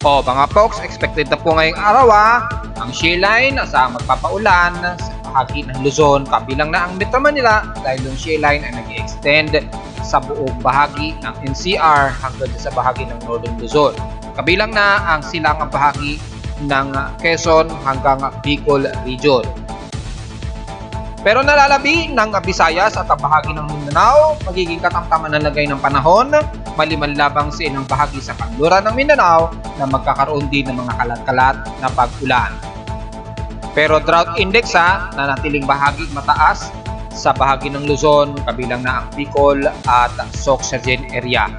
O mga folks, expected na po ngayong araw ang shear line sa magpapaulan sa bahagi ng Luzon, kabilang na ang Metro Manila dahil yung shear line ay nag-extend sa buong bahagi ng NCR hanggang sa bahagi ng Northern Luzon. Kabilang na ang silangang bahagi ng Quezon hanggang Bicol Region. Pero nalalabi ng Visayas at ang bahagi ng Mindanao, magiging katamtaman ng lagay ng panahon, maliban labang sa ilang bahagi sa kanluran ng Mindanao na magkakaroon din ng mga kalat-kalat na pag-ulan. Pero drought index nanatiling bahagi mataas sa bahagi ng Luzon, kabilang na ang Bicol at Sorsogon area.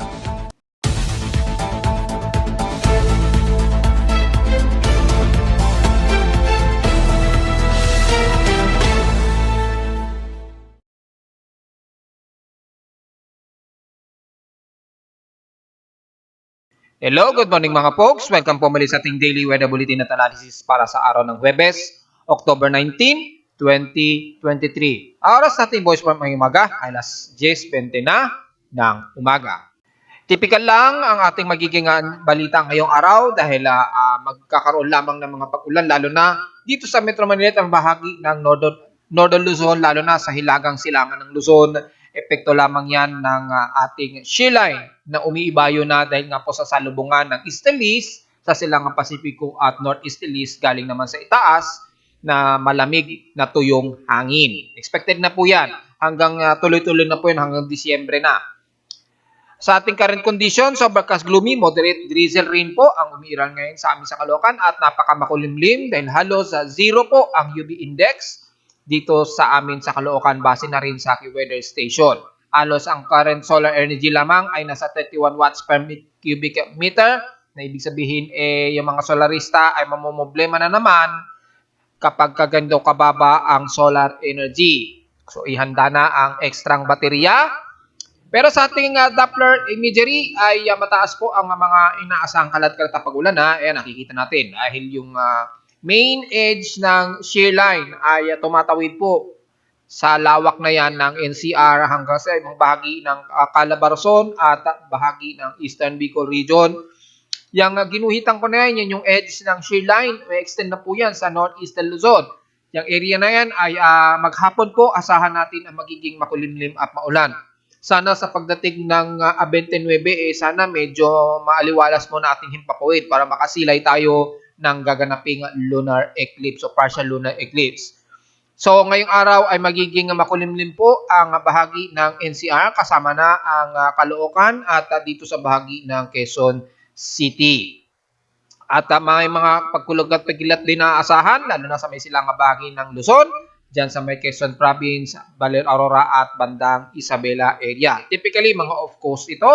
Hello, good morning mga folks. Welcome po muli sa ating daily weather bulletin at analysis para sa araw ng Huwebes, October 19, 2023. Ang oras natin voice form ngayong umaga ay alas 10:20 na ng umaga. Typical lang ang ating magiging balita ngayong araw dahil magkakaroon lamang ng mga pag-ulan lalo na dito sa Metro Manila at ang bahagi ng Northern Luzon, lalo na sa hilagang silangan ng Luzon. Epekto lamang yan ng ating shear line na umiibayo na dahil nga po sa salubungan ng Easterlies sa silangang Pasipiko at Northeasterlies galing naman sa itaas na malamig na tuyong hangin. Expected na po yan hanggang tuloy-tuloy na po yan hanggang Disyembre na. Sa ating current condition, overcast gloomy, moderate drizzle rain po ang umiiral ngayon sa amin sa Caloocan at napakamakulimlim dahil halos 0 po ang UV index dito sa amin sa Caloocan base na rin sa aking weather station. Halos ang current solar energy lamang ay nasa 31 watts per cubic meter na ibig sabihin yung mga solarista ay mamumblema na naman kapag kaganda kababa ang solar energy. So ihanda na ang ekstrang baterya. Pero sa ating Doppler imagery ay mataas po ang mga inaasahang kalat-kalat na pag-ulan. Ayan, nakikita natin dahil yung main edge ng shear line ay tumatawid po sa lawak na yan ng NCR hanggang sa ibang bahagi ng Calabarzon at bahagi ng Eastern Bicol Region. Yung ginuhitan ko na yan yung edge ng shear line, extend na po yan sa Northeastern Luzon. Yung area na yan ay maghapon po, asahan natin ang magiging makulimlim at maulan. Sana sa pagdating ng 29, sana medyo maaliwalas mo na ating himpapawid para makasilay tayo ng gaganaping lunar eclipse o partial lunar eclipse. So ngayong araw ay magiging makulimlim po ang bahagi ng NCR kasama na ang Caloocan at dito sa bahagi ng Quezon City. At may mga pagkulog at pagilat din na aasahan lalo na sa may silangang bahagi ng Luzon, dyan sa may Quezon Province, Baler Aurora at bandang Isabela area. Typically mga off-coast ito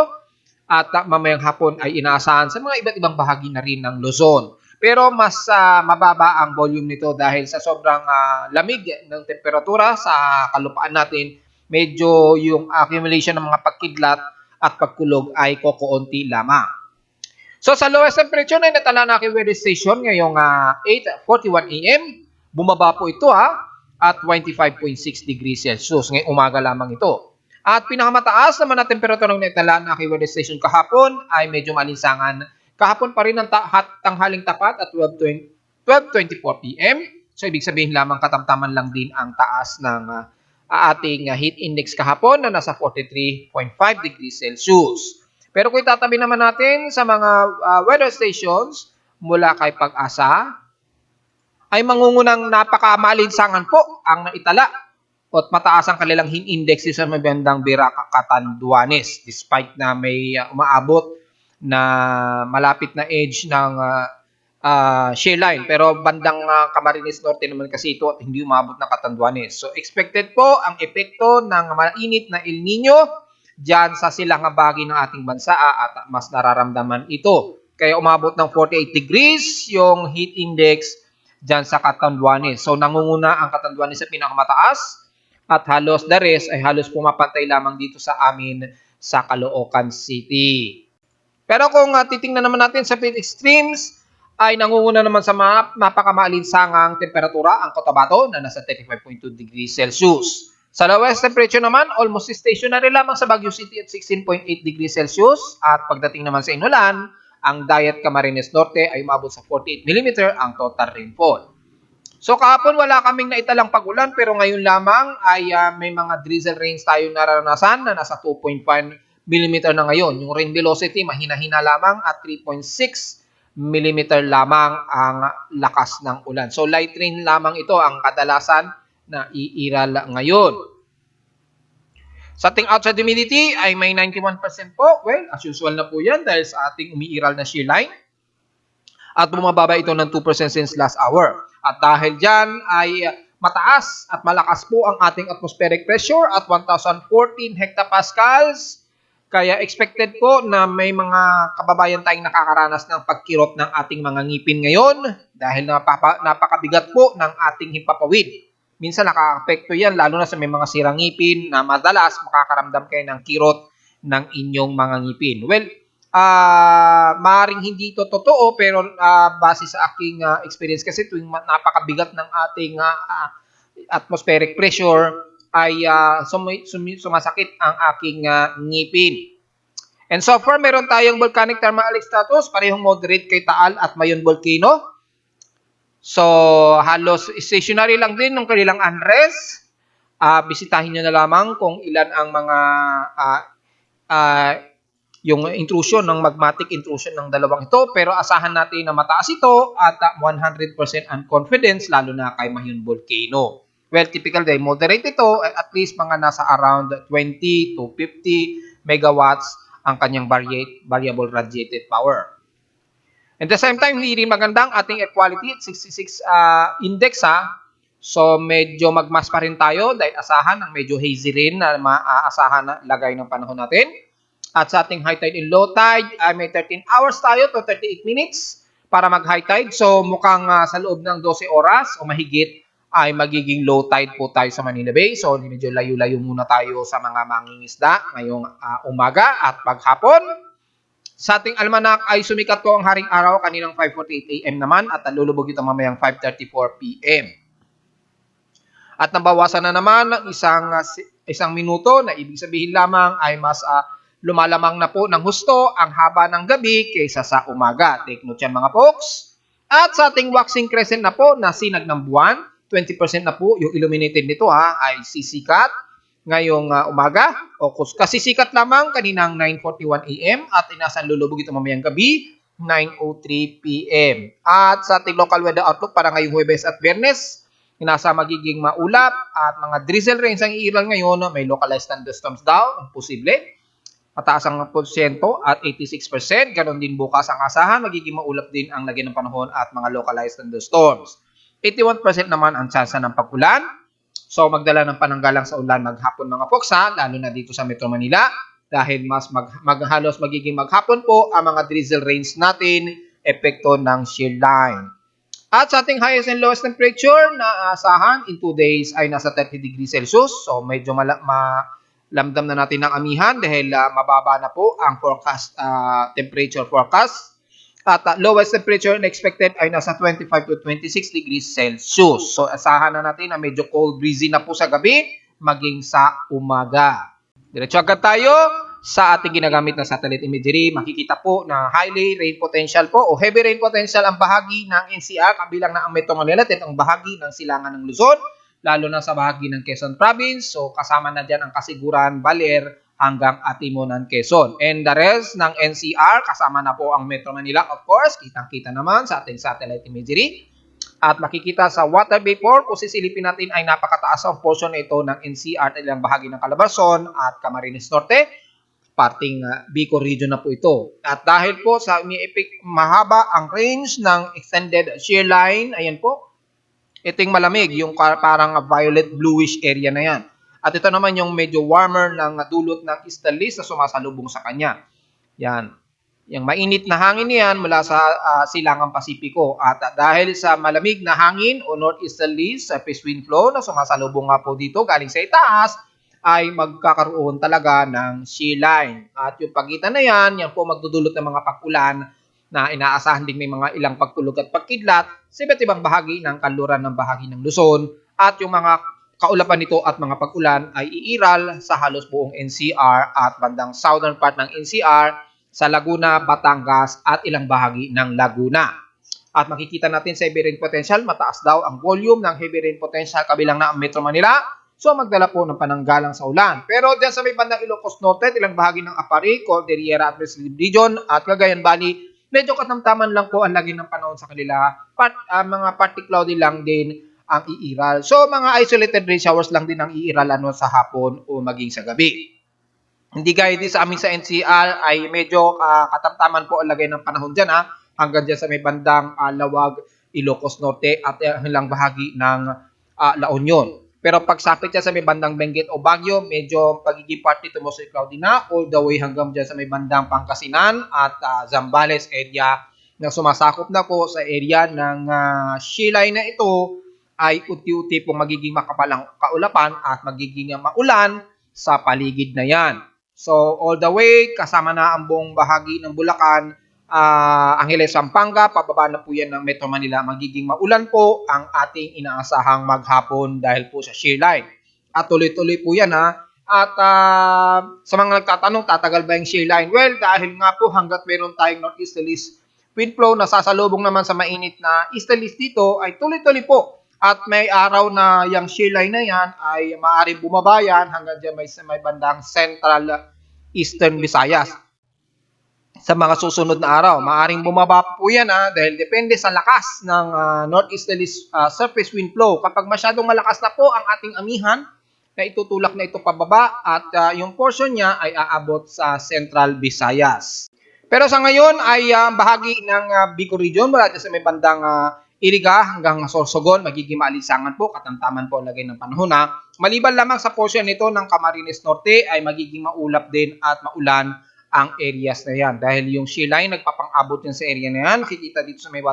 at mamayang hapon ay inaasahan sa mga iba't ibang bahagi na rin ng Luzon. Pero mas mababa ang volume nito dahil sa sobrang lamig ng temperatura sa kalupaan natin, medyo yung accumulation ng mga pagkidlat at pagkulog ay kokoonti lamang. So sa lowest temperature na natala na aking weather station ngayong 8:41 AM, bumaba po ito at 25.6 degrees Celsius. Ngayong umaga lamang ito. At pinakamataas naman na temperatura ng natala na aking weather station kahapon ay medyo malinsangan. Kahapon pa rin ang tanghaling tapat at 12:24 PM. So, ibig sabihin lamang katamtaman lang din ang taas ng ating heat index kahapon na nasa 43.5 degrees Celsius. Pero kung itatabi naman natin sa mga weather stations mula kay Pag-asa, ay mangungunang napakamalinsangan po ang naitala at mataas ang kanilang heat index sa mabandang Biraca, Catanduanes despite na may umaabot na malapit na edge ng shear line. Pero bandang Camarines Norte naman kasi ito at hindi umabot ng Catanduanes. So expected po ang epekto ng mainit na El Nino dyan sa silangang bahagi ng ating bansa at mas nararamdaman ito. Kaya umabot ng 48 degrees yung heat index dyan sa Catanduanes. So nangunguna ang Catanduanes sa pinakamataas at halos the rest ay halos pumapantay lamang dito sa amin sa Caloocan City. Pero kung titingnan naman natin sa field extremes, ay nangunguna naman sa napakamaalinsangang temperatura ang Cotabato na nasa 35.2 degrees Celsius. Sa lowest temperature naman, almost stationary lamang sa Baguio City at 16.8 degrees Celsius. At pagdating naman sa inulan, Ang Dayat Camarines Norte ay umabot sa 48 mm ang total rainfall. So kahapon wala kaming naitalang pag-ulan pero ngayon lamang ay may mga drizzle rains tayo naranasan na nasa 2.5 mm na ngayon. Yung rain velocity mahina-hina lamang at 3.6 mm lamang ang lakas ng ulan. So light rain lamang ito ang kadalasan na iiral ngayon. Sa ating outside humidity ay may 91% po. Well, as usual na po yan dahil sa ating umiiral na shear line. At bumababa ito ng 2% since last hour. At dahil dyan ay mataas at malakas po ang ating atmospheric pressure at 1,014 hectopascals. Kaya expected po na may mga kababayan tayong nakakaranas ng pagkirot ng ating mga ngipin ngayon dahil napakabigat po ng ating himpapawid. Minsan nakaka-apekto yan lalo na sa may mga sirang ngipin na madalas makakaramdam kayo ng kirot ng inyong mga ngipin. Well, maaaring hindi ito totoo pero base sa aking experience kasi tuwing napakabigat ng ating atmospheric pressure ay sumasakit ang aking ngipin. And so far, meron tayong volcanic thermal status, parehong moderate kay Taal at Mayon Volcano. So, halos stationary lang din ng kanilang unrest. Bisitahin nyo na lamang kung ilan ang mga yung intrusion ng magmatic intrusion ng dalawang ito. Pero asahan natin na mataas ito at 100% confidence lalo na kay Mayon Volcano. Well, typical day, moderate ito, at least mga nasa around 20 to 50 megawatts ang kanyang variable radiated power. At the same time, hindi rin magandang ating air quality at 66 index So, medyo magmas pa rin tayo dahil asahan ng medyo hazy rin na maaasahan na lagay ng panahon natin. At sa ating high tide and low tide, may 13 hours tayo to 38 minutes para mag-high tide. So, mukhang sa loob ng 12 oras o mahigit ay magiging low tide po tayo sa Manila Bay. So, medyo layo-layo muna tayo sa mga mangingisda ngayong umaga at paghapon. Sa ating almanak ay sumikat po ang haring araw kaninang 5:48 AM naman at lulubog ito mamayang 5:34 PM. At nabawasan na naman ng isang minuto na ibig sabihin lamang ay mas lumalamang na po ng husto ang haba ng gabi kaysa sa umaga. Take note yan mga folks. At sa ating waxing crescent na po na sinag ng buwan, 20% na po yung illuminated nito ay sisikat ngayong umaga o kasisikat lamang kaninang 9:41 AM at inasan lulubog ito mamayang gabi 9:03 PM. At sa ating local weather outlook para ngayong Huwebes at Biyernes, inasa magiging maulap at mga drizzle rains ang iiral ngayon. May localized thunderstorms daw, posible. Mataas ang porsyento at 86%. Ganon din bukas ang asahan, magiging maulap din ang lagay ng panahon at mga localized thunderstorms. 81% naman ang tsansa ng pag-ulan. So magdala ng pananggalang sa ulan maghapon mga folks lalo na dito sa Metro Manila dahil mas halos magiging maghapon po ang mga drizzle rains natin, epekto ng shear line. At sa ating highest and lowest temperature na asahan in 2 days ay nasa 30 degrees Celsius. So medyo lamdam na natin ng amihan dahil mababa na po ang forecast temperature forecast. At lowest temperature expected ay nasa 25 to 26 degrees Celsius. So asahan na natin na medyo cold breezy na po sa gabi maging sa umaga. Diretso agad tayo sa ating ginagamit na satellite imagery. Makikita po na highly rain potential po o heavy rain potential ang bahagi ng NCR kabilang na ang Metro Manila at ang bahagi ng Silangan ng Luzon, lalo na sa bahagi ng Quezon Province. So kasama na dyan ang Kasiguran, Baler, hanggang Atimonan, Quezon. And the rest ng NCR, kasama na po ang Metro Manila, of course, kitang-kita naman sa ating satellite imagery. At makikita sa water vapor, kung sisilipin natin ay napakataas ang portion na ito ng NCR at ilang bahagi ng Calabarzon at Camarines Norte. Parting Bicol region na po ito. At dahil po sa mahaba ang range ng extended shear line, ayan po, iting malamig, yung parang violet bluish area na yan. At ito naman yung medyo warmer ng dulot ng easterlies na sumasalubong sa kanya. Yan. Yung mainit na hangin niyan mula sa Silangang Pasipiko. At dahil sa malamig na hangin o northeasterlies sa wind flow na sumasalubong nga po dito galing sa itaas, ay magkakaroon talaga ng shear line. At yung pagitan na yan po magdudulot ng mga pag-ulan na inaasahan din may mga ilang pagtulog at pagkidlat sa iba't ibang bahagi ng kanluran ng bahagi ng Luzon. At yung mga kaulapan nito at mga pag-ulan ay iiral sa halos buong NCR at bandang southern part ng NCR sa Laguna, Batangas at ilang bahagi ng Laguna. At makikita natin sa heavy rain potential, mataas daw ang volume ng heavy rain potential kabilang na ang Metro Manila. So magdala po ng pananggalang sa ulan. Pero diyan sa may bandang Ilocos Norte, ilang bahagi ng Apari, Cordillera at Reserve Region at Cagayan Valley, medyo katamtaman lang po ang lagi ng panahon sa kanila. Mga partly cloudy lang din ang iiral. So mga isolated rain showers lang din ang iiral sa hapon o maging sa gabi. Hindi gaya din sa amin sa NCR ay medyo katamtaman po ang lagay ng panahon dyan hanggang dyan sa may bandang Lawag, Ilocos Norte at ilang bahagi ng La Union. Pero pagsapit dyan sa may bandang Benguet o Baguio, medyo pagiging partly to mostly cloudy na all the way hanggang dyan sa may bandang Pangasinan at Zambales area na sumasakop na po sa area ng Silay na ito ay unti-unti pong magiging makapalang kaulapan at magiging maulan sa paligid na yan. So, all the way, kasama na ang buong bahagi ng Bulacan, Angeles, Pampanga, pababa na po yan ng Metro Manila. Magiging maulan po ang ating inaasahang maghapon dahil po sa shear line. At tuloy-tuloy po yan At sa mga nagtatanong, tatagal ba yung shear line? Well, dahil nga po hanggat meron tayong northeasterlies wind flow na sasalubong naman sa mainit na easterlies dito, ay tuloy-tuloy po. At may araw na yung shear line na yan ay maaaring bumaba yan hanggang dyan may bandang Central Eastern Visayas. Sa mga susunod na araw, maaaring bumaba po yan dahil depende sa lakas ng northeasterly surface wind flow. Kapag masyadong malakas na po ang ating amihan, na itutulak na ito pababa at yung portion niya ay aabot sa Central Visayas. Pero sa ngayon ay bahagi ng Bicol region mula sa may bandang Iriga hanggang Sorsogon, magiging maalisangan po, katamtaman po ang lagay ng panahon Maliban lamang sa portion nito ng Camarines Norte ay magiging maulap din at maulan ang areas na yan. Dahil yung shear line nagpapang-abot yan sa area na yan. Kikita dito sa may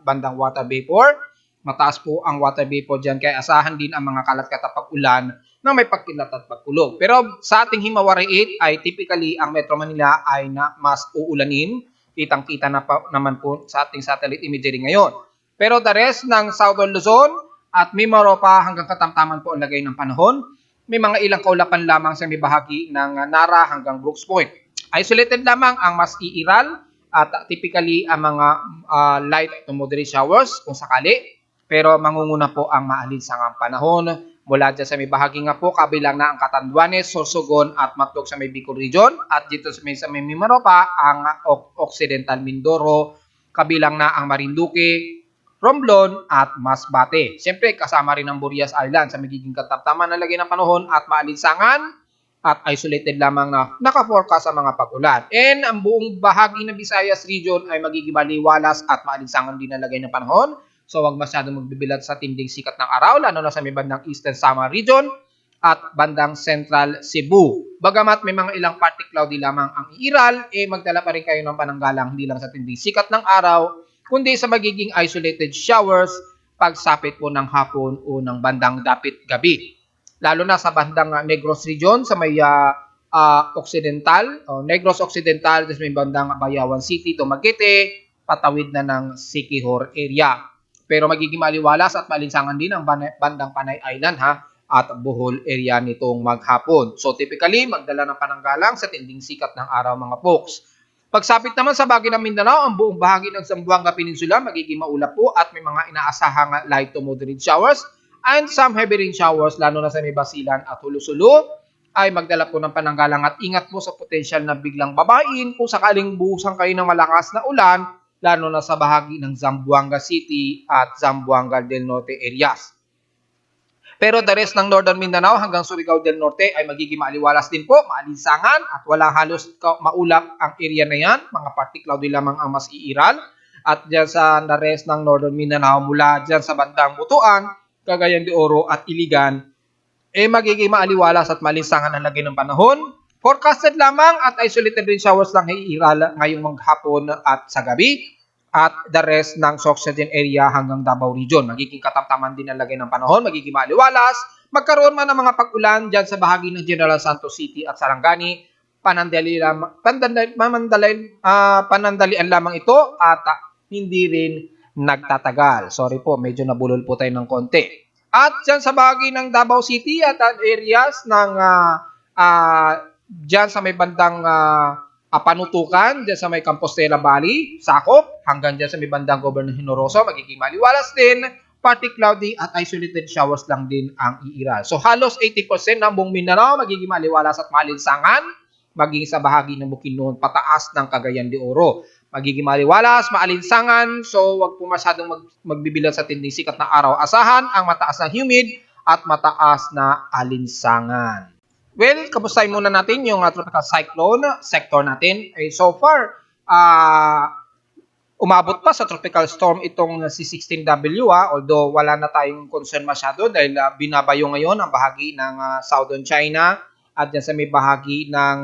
bandang water vapor. Mataas po ang water vapor dyan kaya asahan din ang mga kalat-kata pag-ulan na may pagkilat at pagkulog. Pero sa ating Himawari 8 ay typically ang Metro Manila ay mas uulanin. Kitang-kita naman po sa ating satellite imagery ngayon. Pero the rest ng Southern Luzon at Mimaropa hanggang katamtaman po ang lagay ng panahon. May mga ilang kaulapan lamang sa may bahagi ng Nara hanggang Brooks Point. Isolated lamang ang mas iiral at typically ang mga light to moderate showers kung sakali. Pero mangunguna po ang maalinsangang panahon mula dyan sa may bahagi nga po kabilang na ang Catanduanes, Sorsogon at Matlock sa may Bicol region. At dito sa may Mimaropa ang Occidental Mindoro, kabilang na ang Marinduque, Romblon at Masbate. Siyempre, kasama rin ang Burias Island sa magiging katamtaman na lagay ng panahon at maalinsangan at isolated lamang na naka-forecast sa mga pag-ulan. And ang buong bahagi ng Visayas region ay magiging maliwalas at maalinsangan din na lagay ng panahon. So, huwag masyadong magbibilat sa tinding sikat ng araw, lalo na sa may bandang Eastern Samar region at bandang Central Cebu. Bagamat may mga ilang partly cloudy lamang ang iiral, magdala pa rin kayo ng pananggalang hindi lang sa tinding sikat ng araw, kundi sa magiging isolated showers pagsapit po ng hapon o ng bandang dapit gabi. Lalo na sa bandang Negros region, sa may Occidental, Negros Occidental, sa may bandang Bayawan City, Dumaguete, patawid na ng Siquijor area. Pero magiging maliwalas at malinsangan din ang bandang Panay Island at Bohol area nitong maghapon. So typically, magdala ng pananggalang sa tinding sikat ng araw mga folks. Pagsapit naman sa bahagi ng Mindanao, ang buong bahagi ng Zamboanga Peninsula magiging maulap po at may mga inaasahang light to moderate showers and some heavy rain showers lalo na sa may Basilan at Hulusulu ay magdala po ng pananggalang at ingat po sa potensyal na biglang babain kung sakaling buhusan kayo ng malakas na ulan lalo na sa bahagi ng Zamboanga City at Zamboanga del Norte areas. Pero the rest ng Northern Mindanao hanggang Surigao del Norte ay magiging maaliwalas din po, maalinsangan at wala halos maulap ang area na yan. Mga partly cloudy lamang ang mas iiral. At dyan sa the rest ng Northern Mindanao mula dyan sa bandang Butuan, Cagayan de Oro at Iligan, magiging maaliwalas at maalinsangan ang lagay ng panahon. Forecasted lamang at isolated rain showers lang iiral ngayong maghapon at sa gabi. At the rest ng Sorsogon area hanggang Davao region. Magiging katamtaman din ang lagay ng panahon, magiging maliwalas. Magkaroon man ng mga pag-ulan dyan sa bahagi ng General Santos City at Sarangani. Panandalian lamang ito at hindi rin nagtatagal. Sorry po, medyo nabulol po tayo ng konti. At dyan sa bahagi ng Davao City at areas ng dyan sa may bandang panutukan dyan sa may Compostela Valley, sakop, hanggang dyan sa may bandang Governor Honoroso, magiging maliwalas din, partly cloudy at isolated showers lang din ang iiral. So halos 80% ng buong Mindanao magiging maliwalas at malinsangan, maging sa bahagi ng Bukidnon pataas ng Cagayan de Oro. Magiging maliwalas, maalinsangan, so wag po masyadong magbibilang sa tinding sikat na araw. Asahan ang mataas na humid at mataas na alinsangan. Well, kamustahin muna natin yung tropical cyclone sector natin. So far, umabot pa sa tropical storm itong si 16W, although wala na tayong concern masyado dahil binabayo ngayon ang bahagi ng Southern China at dyan sa may bahagi ng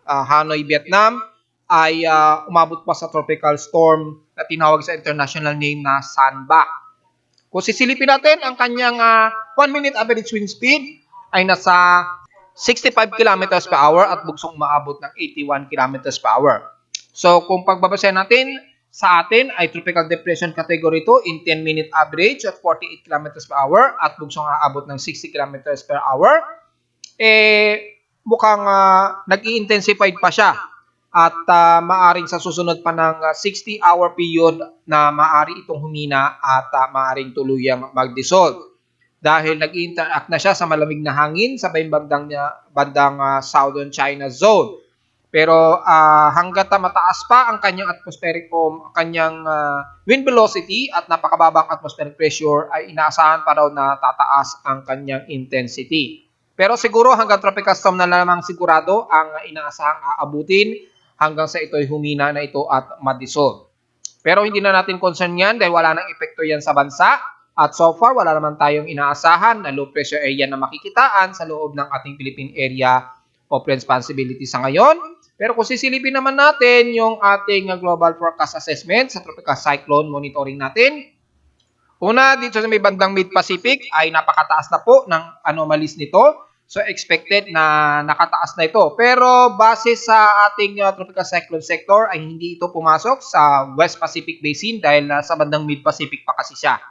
Hanoi, Vietnam ay umabot pa sa tropical storm na tinawag sa international name na Sanba. Kung sisilipin natin, ang kanyang 1-minute average wind speed ay nasa 65 kilometers per hour at bugsong umaabot ng 81 kilometers per hour. So kung pagbabasehan natin, sa atin ay tropical depression category 2 in 10-minute average at 48 kilometers per hour at bugsong aabot ng 60 kilometers per hour. Mukhang nag-i-intensified pa siya at maaring sa susunod pa ng 60-hour period na maari itong humina at maaring tuluyang mag-dissolve. Dahil nag-interact na siya sa malamig na hangin sa bandang Southern China Zone. Pero hanggat mataas pa ang kanyang atmospheric kanyang wind velocity at napakababang atmospheric pressure ay inaasahan pa raw na tataas ang kanyang intensity. Pero siguro hanggang tropical storm na lamang sigurado ang inaasahang aabutin hanggang sa ito'y humina na ito at ma-dissolve. Pero hindi na natin concern yan dahil wala nang epekto yan sa bansa. At so far, wala naman tayong inaasahan na low pressure area na makikitaan sa loob ng ating Philippine Area of Responsibility sa ngayon. Pero kung sisilipin naman natin yung ating Global Forecast Assessment sa Tropical Cyclone Monitoring natin, una, dito sa may bandang Mid-Pacific ay napakataas na po ng anomalies nito. So expected na nakataas na ito. Pero base sa ating Tropical Cyclone Sector ay hindi ito pumasok sa West Pacific Basin dahil sa bandang Mid-Pacific pa kasi siya.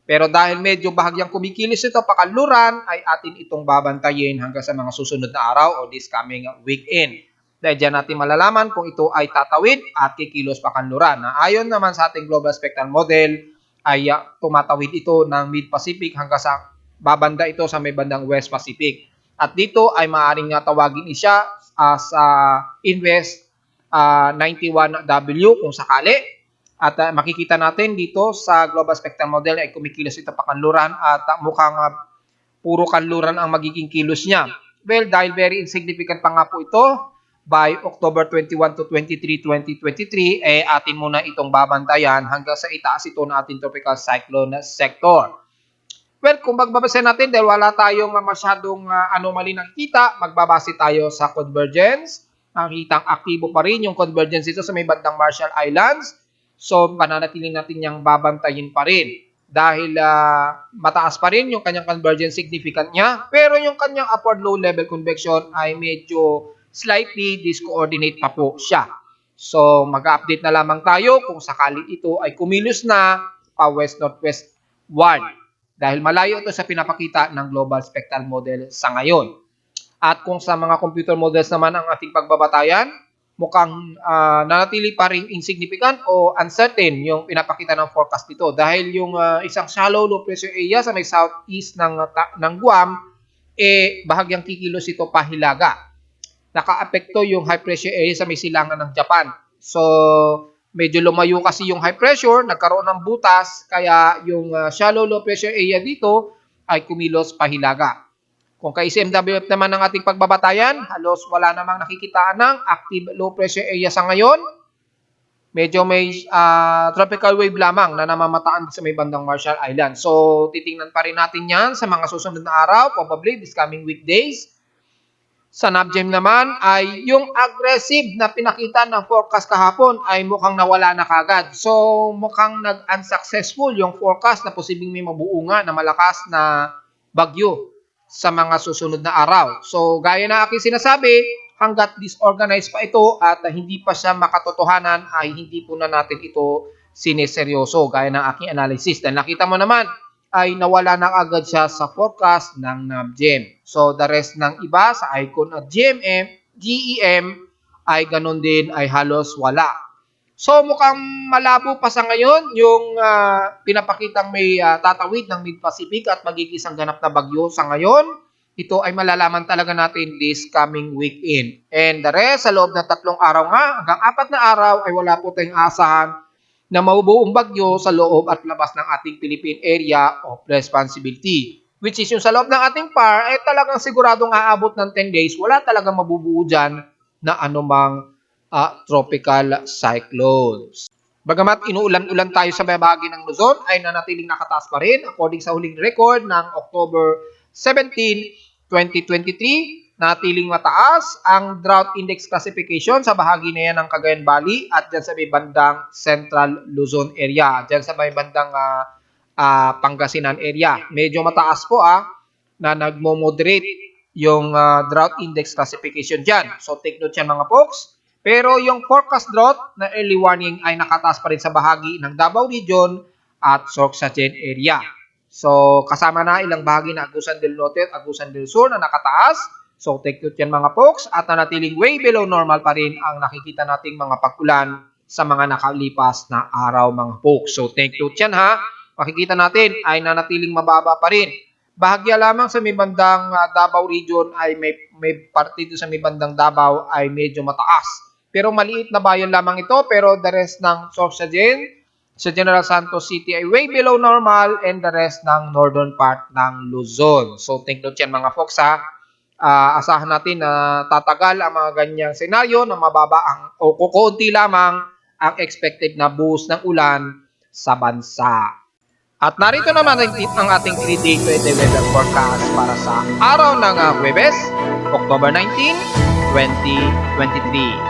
Pero dahil medyo bahagyang kumikilos ito pakanluran, ay atin itong babantayin hanggang sa mga susunod na araw o this coming weekend. Dahil dyan natin malalaman kung ito ay tatawid at kikilos pakanluran. Na ayon naman sa ating Global Spectral Model, ay tumatawid ito ng Mid-Pacific hanggang sa babanda ito sa may bandang West Pacific. At dito ay maaaring tawagin siya as Inwest 91W kung sakali. At makikita natin dito sa Global Spectral Model ay kumikilos ito pakanluran at mukhang puro kanluran ang magiging kilos niya. Well, dahil very insignificant pa nga po ito, by October 21 to 23, 2023, atin muna itong babantayan hanggang sa itaas ito ng ating Tropical Cyclone Sector. Well, kung magbabase natin dahil wala tayong masyadong anomaly nakikita, magbabase tayo sa convergence. Nakikitang aktibo pa rin yung convergence ito sa may bandang Marshall Islands. So, pananatiling natin niyang babantayin pa rin dahil mataas pa rin yung kanyang convergence significant niya. Pero yung kanyang upward low level convection ay medyo slightly discoordinate pa po siya. So, mag-update na lamang tayo kung sakali ito ay kumilos na pa west-northwest ward. Dahil malayo ito sa pinapakita ng Global Spectral Model sa ngayon. At kung sa mga computer models naman ang ating pagbabatayan, mukhang nanatili pa rin insignificant o uncertain yung pinapakita ng forecast nito dahil yung isang shallow low pressure area sa may southeast ng Guam bahagyang kikilos ito pahilaga. Nakaapekto yung high pressure area sa may silangan ng Japan. So medyo lumayo kasi yung high pressure, nagkaroon ng butas kaya yung shallow low pressure area dito ay kumilos pahilaga. Kung kay CMWF naman ang ating pagbabatayan, halos wala namang nakikitaan ng active low pressure area sa ngayon. Medyo may tropical wave lamang na namamataan sa may bandang Marshall Islands. So, titingnan pa rin natin yan sa mga susunod na araw, probably this coming weekdays. Sa NAVGEM naman ay yung aggressive na pinakita ng forecast kahapon ay mukhang nawala na kagad. So, mukhang nag-unsuccessful yung forecast na posibleng may mabuo na malakas na bagyo sa mga susunod na araw. So, gaya na aking sinasabi, hanggat disorganized pa ito at hindi pa siya makatotohanan, ay hindi po na natin ito sineseryoso, gaya ng aking analysis. Dahil nakita mo naman, ay nawala na agad siya sa forecast ng NAVGEM. So, the rest ng iba sa icon at GEM, ay ganun din ay halos wala. So mukhang malabo pa sa ngayon yung pinapakitang may tatawid ng Mid-Pacific at magiging ganap na bagyo sa ngayon. Ito ay malalaman talaga natin this coming weekend. And the rest, sa loob ng 3 araw nga, hanggang 4 na araw ay wala po tayong asahan na mabubuong bagyo sa loob at labas ng ating Philippine Area of Responsibility. Which is yung sa loob ng ating PAR ay talagang siguradong aabot ng 10 days, wala talagang mabubuo dyan na anumang tropical cyclones. Bagamat inuulan-ulan tayo sa bahagi ng Luzon, ay nanatiling nakataas pa rin according sa huling record ng October 17, 2023, natiling mataas ang drought index classification sa bahagi na yan ng Cagayan Valley at dyan sa may bandang Central Luzon area, dyan sa may bandang Pangasinan area. Medyo mataas po na nagmo-moderate yung drought index classification dyan. So take note yan mga folks. Pero yung forecast drought na early warning ay nakataas pa rin sa bahagi ng Davao Region at Sorsogon area. So, kasama na ilang bahagi na Agusan del Norte at Agusan del Sur na nakataas. So, take note yan mga folks. At nanatiling way below normal pa rin ang nakikita nating mga pag-ulan sa mga nakalipas na araw mga folks. So, take note yan Makikita natin ay nanatiling mababa pa rin. Bahagya lamang sa may bandang Davao Region ay may parte sa may bandang Davao ay medyo mataas. Pero maliit na bayan lamang ito. Pero the rest ng Sorsogon sa General Santos City ay way below normal and the rest ng northern part ng Luzon. So, take note yan mga folks asahan natin na tatagal ang mga ganyang senaryo na mababa o kukunti lamang ang expected na boost ng ulan sa bansa. At narito naman ang ating 3-day weather forecast para sa araw ng Huwebes, October 19, 2023.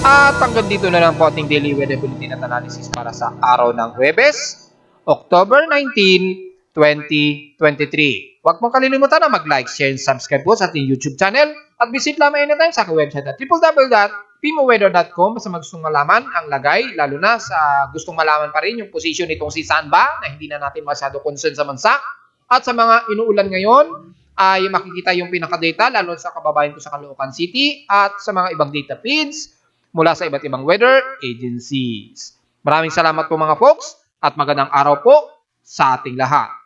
At hanggang dito na lang po ating daily weather bulletin at analysis para sa araw ng Huwebes, October 19, 2023. Huwag mong kalilimutan na mag-like, share, and subscribe po sa ating YouTube channel at visit lamang anytime sa aking website at www.pimoweather.com basta gustong malaman ang lagay, lalo na sa gustong malaman pa rin yung position nitong si Sanba na hindi na natin masyado concern sa bansa at sa mga inuulan ngayon ay makikita yung pinaka-data lalo sa kababayan ko sa Caloocan City at sa mga ibang data feeds mula sa iba't ibang weather agencies. Maraming salamat po mga folks at magandang araw po sa ating lahat.